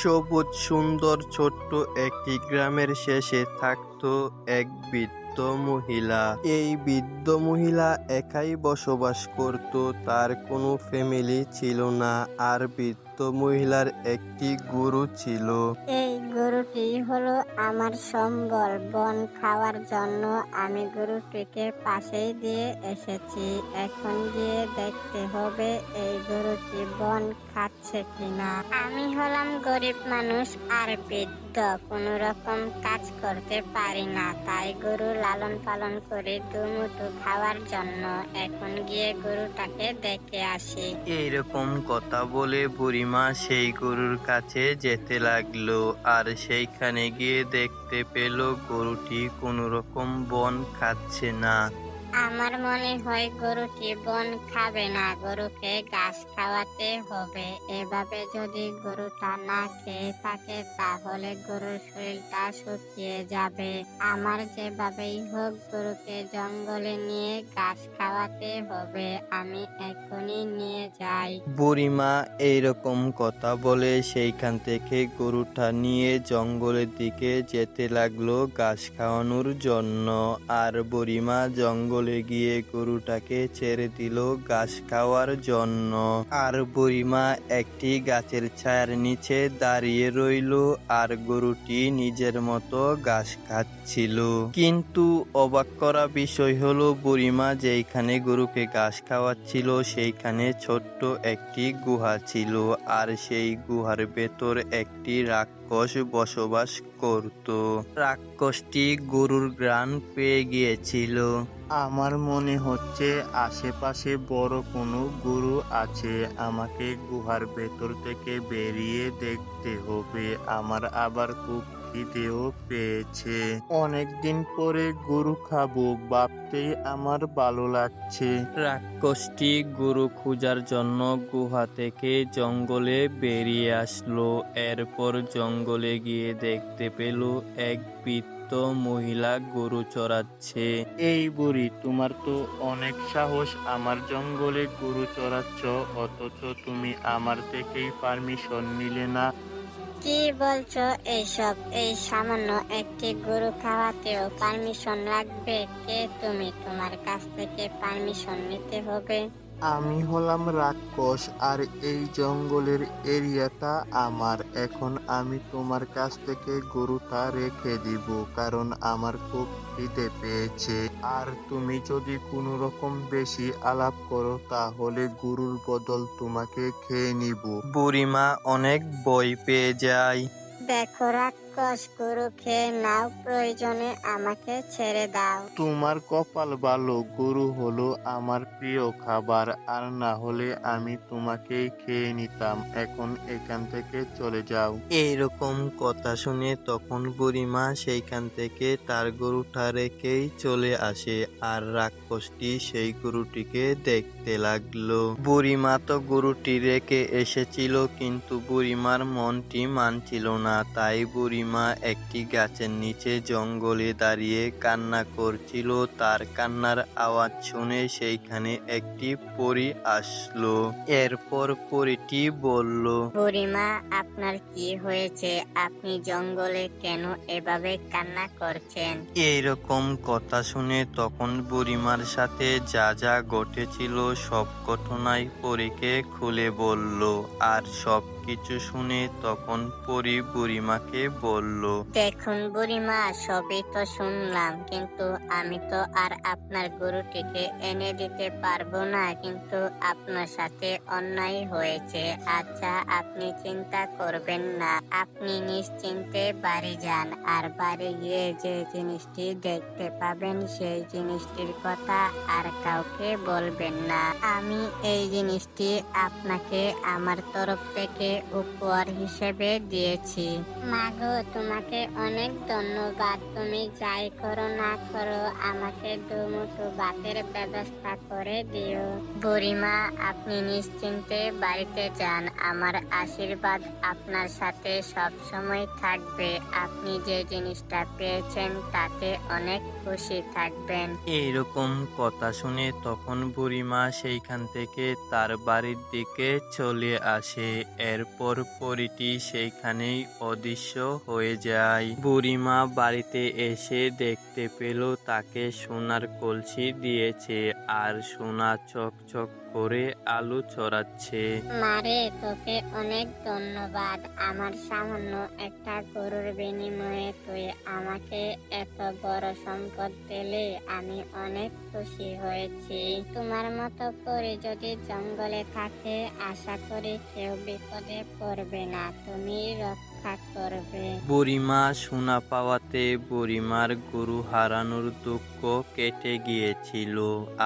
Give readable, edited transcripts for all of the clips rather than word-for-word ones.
সবুজ সুন্দর ছোট্ট একটি গ্রামের শেষে থাকতো এক বৃদ্ধ মহিলা। এই বৃদ্ধ মহিলা একাই বসবাস করত, তার কোনো ফ্যামিলি ছিল না। আর বৃদ্ধ মহিলার একটি গরু ছিল। এই গরুটি হলো আমার সম্বল। বন খাওয়ার জন্য আমি গরুটিকে পাশেই দিয়ে এসেছি। এখন গিয়ে দেখতে হবে এই গরুটি বন খাচ্ছে কিনা। আমি হলাম গরিব মানুষ আর বৃদ্ধ, কোনো রকম কাজ করতে পারি না, তাই গরু লালন পালন করে দুমুঠো খাওয়ার জন্য। এখন গিয়ে গরুটাকে দেখে আসি। এইরকম কথা বলে বুড়িমা সেই গরুর কাছে যেতে লাগলো। আর সেইখানে গিয়ে দেখতে পেল গরুটি কোনো রকম বন খাচ্ছে না। আমার মনে হয় গরুটি বন খাবে না, গরুকে ঘাস খাওয়াতে হবে। এভাবে যদি গরুটা না খেয়ে থাকে তাহলে গরুর শরীরটা শুকিয়ে যাবে। আমার যেভাবেই হোক গরুকে জঙ্গলে নিয়ে ঘাস খাওয়াতে হবে। আমি এখনই নিয়ে যাই। বুড়িমা এইরকম কথা বলে সেইখান থেকে গরুটা নিয়ে জঙ্গলের দিকে যেতে লাগলো ঘাস খাওয়ানোর জন্য। আর বুড়িমা জঙ্গলে গিয়ে গরুটাকে ছেড়ে দিল ঘাস খাওয়ার জন্য। আর বুড়িমা একটি গাছের ছায়ার নিচে দাঁড়িয়ে রইল আর গরুটি নিজের মতো ঘাস খাচ্ছিল। কিন্তু অবাক করা বিষয় হলো বুড়িমা যেইখানে গরুকে ঘাস খাওয়াচ্ছিল সেইখানে ছোট্ট একটি গুহা ছিল। আর সেই গুহার ভেতর একটি রাক্ষস বসবাস করত। রাক্ষসটি গরুর ঘ্রাণ পেয়ে গিয়েছিল। আমার মনে হচ্ছে আশেপাশে বড় কোনো গরু আছে। আমাকে গুহার ভেতর থেকে বেরিয়ে দেখতে হবে। আমার আবার খুব খিদেও পেয়েছে। অনেকদিন পরে গরু খাবো ভাবতেই আমার ভালো লাগছে। রাক্ষসটি গরু খোঁজার জন্য গুহা থেকে জঙ্গলে বেরিয়ে আসলো। এরপর জঙ্গলে গিয়ে দেখতে পেল এক বৃদ্ধ মহিলা গরু চড়াচ্ছে। এই বুড়ি, তোমার তো অনেক সাহস, আমার জঙ্গলে গরু চড়াচ্ছ, অথচ তুমি আমার থেকেই পারমিশন নিলে না। কি বলছো এইসব? এই সামান্য একটি গরু খাওয়াতেও পারমিশন লাগবে? কে তুমি? তোমার কাছ থেকে পারমিশন নিতে হবে। আমি হলাম রাক্ষস আর এই জঙ্গলের এরিয়াটা আমার। এখন আমি তোমার কাছ থেকে গরুটা রেখে দিব, কারণ আমার খুব খিদে পেয়েছে। আর তুমি যদি কোনো রকম বেশি আলাপ করো তাহলে গরুর বদল তোমাকে খেয়ে নিব। বুড়িমা অনেক ভয় পেয়ে যায়। দেখো রাক্ষস, গরু খেয়ে নাও, প্রয়োজনে আমাকে ছেড়ে দাও। তোমার কপাল ভালো, গরু হলো আমার প্রিয় খাবার, আর না হলে আমি তোমাকেই খেয়ে নিতাম। এখন এখান থেকে চলে যাও। এইরকম কথা শুনে তখন বুড়িমা সেইখান থেকে তার গরুটা রেখেই চলে আসে। আর রাক্ষসটি সেই গরুটিকে দেখতে লাগলো। বুড়িমা তো গরুটি রেখে এসেছিল, কিন্তু বুড়িমার মনটি মানছিল না। তাই বুড়িমা একটি গাছের নিচে জঙ্গলে দাঁড়িয়ে কান্না করছিল। তার কান্নার আওয়াজ শুনে সেইখানে একটি পরী আসলো। এরপর পরীটি বলল, বুড়িমা, আপনার কি হয়েছে? আপনি জঙ্গলে কেন এভাবে কান্না করছেন? এইরকম কথা শুনে তখন বুড়িমার সাথে যা যা ঘটেছিল সব ঘটনাই পরীকে খুলে বলল। আর সব কিছু শুনে তখন পরী বুড়িমাকে বলল, দেখুন বুড়িমা, সবই তো শুনলাম, কিন্তু আমি তো আর আপনার গরুটিকে এনে দিতে পারবো না। কিন্তু আপনার সাথে অন্যায় হয়েছে। আচ্ছা, আপনি চিন্তা করবেন না, আপনি নিশ্চিন্তে বাড়ি যান। আর বাড়ি গিয়ে যে জিনিসটি দেখতে পাবেন সেই জিনিসটির কথা আর কাউকে বলবেন না। আমি এই জিনিসটি আপনাকে আমার তরফ থেকে উপহার হিসেবে দিয়েছি। মাগো, তোমাকে অনেক ধন্যবাদ। তুমি যাই করো না করো আমাকে দুমুঠো ভাতের ব্যবস্থা করে দিও। বুড়িমা, আপনি নিশ্চিন্তে বাড়িতে যান। আমার আশীর্বাদ আপনার সাথে সব সময় থাকবে। আপনি যে জিনিসটা পেয়েছেন তাতে অনেক খুশি থাকবেন। এইরকম কথা শুনে তখন বুড়িমা সেইখান থেকে তার বাড়ির দিকে চলে আসে। এরপর পরীটি সেইখানেই অদৃশ্য হয়ে যায়। বুড়িমা বাড়িতে এসে দেখতে পেল তাকে সোনার কলসি দিয়েছে আর সোনা চকচক করে আলু ছড়াচ্ছে। মারে, তোকে অনেক ধন্যবাদ। আমার সামান্য একটা গরুর বিনিময়ে তুই আমাকে এত বড় সম্পদ দিলে আমি অনেক খুশি হয়েছি। তোমার মতো করে যদি জঙ্গলে থাকে আশা করি কেউ বিপদে পড়বে না, তুমি রক্ষা করবে। বুড়িমা সোনা পাওয়াতে বুড়িমার গরু হারানোর দুঃখ কেটে গিয়েছিল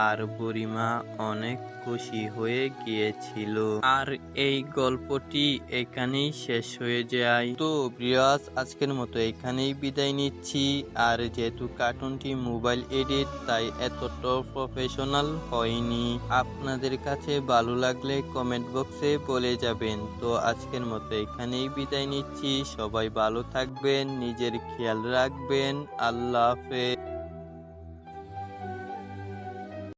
আর বুড়িমা অনেক খুশি হয়ে গিয়েছিল। আর এই গল্পটি এখানেই শেষ হয়ে যায়। তো ভিউয়ার্স, আজকের মতো এখানেই বিদায় নিচ্ছি। আর যেহেতু কার্টুনটি মোবাইল এডিট তাই এতটা প্রফেশনাল হয়নি। আপনাদের কাছে ভালো লাগলে কমেন্ট বক্সে বলে যাবেন। তো আজকের মতো এখানেই বিদায় নিচ্ছি। সবাই ভালো থাকবেন, নিজের খেয়াল রাখবেন। আল্লাহ হাফেজ।